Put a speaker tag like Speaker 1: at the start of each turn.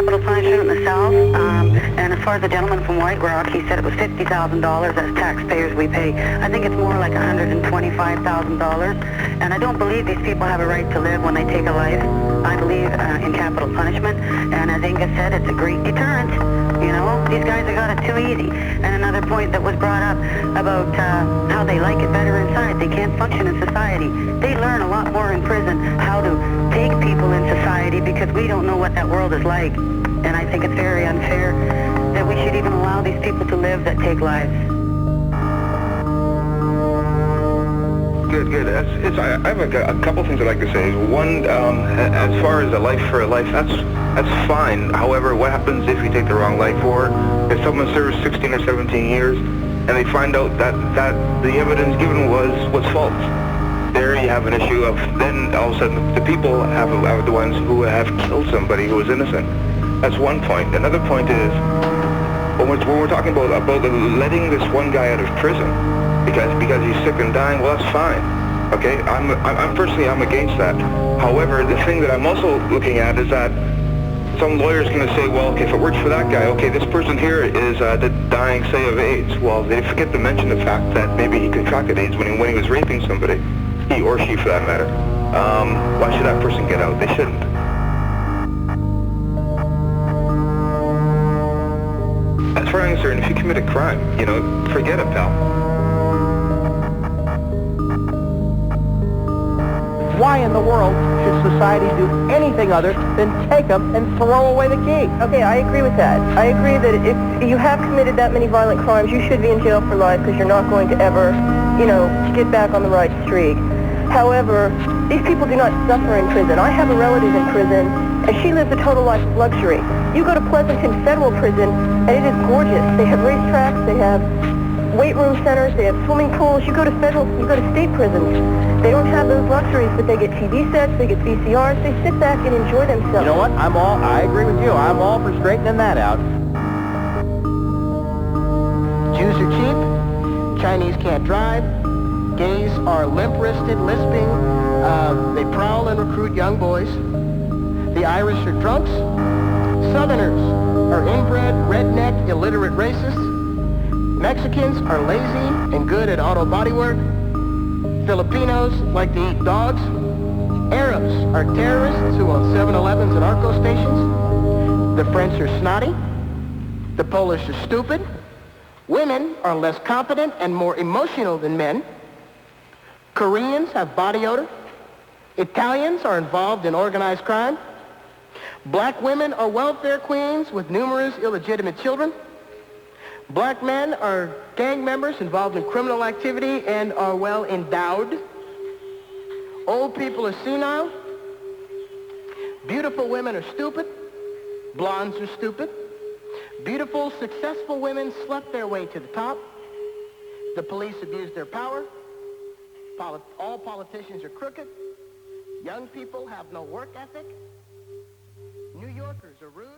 Speaker 1: capital punishment in the South, and as far as the gentleman from White Rock, he said it was $50,000 as taxpayers we pay. I think it's more like $125,000, and I don't believe these people have a right to live when they take a life. I believe in capital punishment, and as Inga said, it's a great deterrent. You know, these guys have got it too easy. And another point that was brought up about how they like it better inside. They can't function in society. They learn a lot more in prison how to take people in society because we don't know what that world is like. And I think it's very unfair that we should even allow these people to live that take lives.
Speaker 2: Good. I have a couple things I'd like to say. One, as far as a life for a life, that's fine. However, what happens if you take the wrong life, or if someone serves 16 or 17 years and they find out that the evidence given was false? There you have an issue of, then all of a sudden the people are the ones who have killed somebody who was innocent. That's one point. Another point is, when we're talking about letting this one guy out of prison because he's sick and dying, well, that's fine. Okay, I'm personally against that. However, the thing that I'm also looking at is that some lawyer's going to say, well, okay, if it works for that guy, okay, this person here is dying, say, of AIDS. Well, they forget to mention the fact that maybe he contracted AIDS when he was raping somebody, he or she for that matter. Why should that person get out? They shouldn't. As far as I'm concerned, if you commit a crime, forget it, pal.
Speaker 3: Why in the world should society do anything other than take them and throw away the key?
Speaker 4: Okay, I agree with that. I agree that if you have committed that many violent crimes, you should be in jail for life because you're not going to ever, get back on the right streak. However, these people do not suffer in prison. I have a relative in prison, and she lives a total life of luxury. You go to Pleasanton Federal Prison, and it is gorgeous. They have racetracks, they have weight room centers, they have swimming pools. You go to state prisons. They don't have those luxuries, but they get TV sets, they get VCRs, they sit back and enjoy themselves.
Speaker 3: You know what? I agree with you. I'm all for straightening that out. Jews are cheap, Chinese can't drive, gays are limp-wristed, lisping, they prowl and recruit young boys, the Irish are drunks, Southerners are inbred, redneck, illiterate racists, Mexicans are lazy and good at auto bodywork, Filipinos like to eat dogs, Arabs are terrorists who own 7-Elevens and Arco stations, the French are snotty, the Polish are stupid, women are less confident and more emotional than men, Koreans have body odor, Italians are involved in organized crime, black women are welfare queens with numerous illegitimate children, black men are gang members involved in criminal activity and are well endowed, old people are senile, beautiful women are stupid, blondes are stupid, beautiful, successful women slept their way to the top, the police abuse their power, all politicians are crooked, young people have no work ethic, New Yorkers are rude.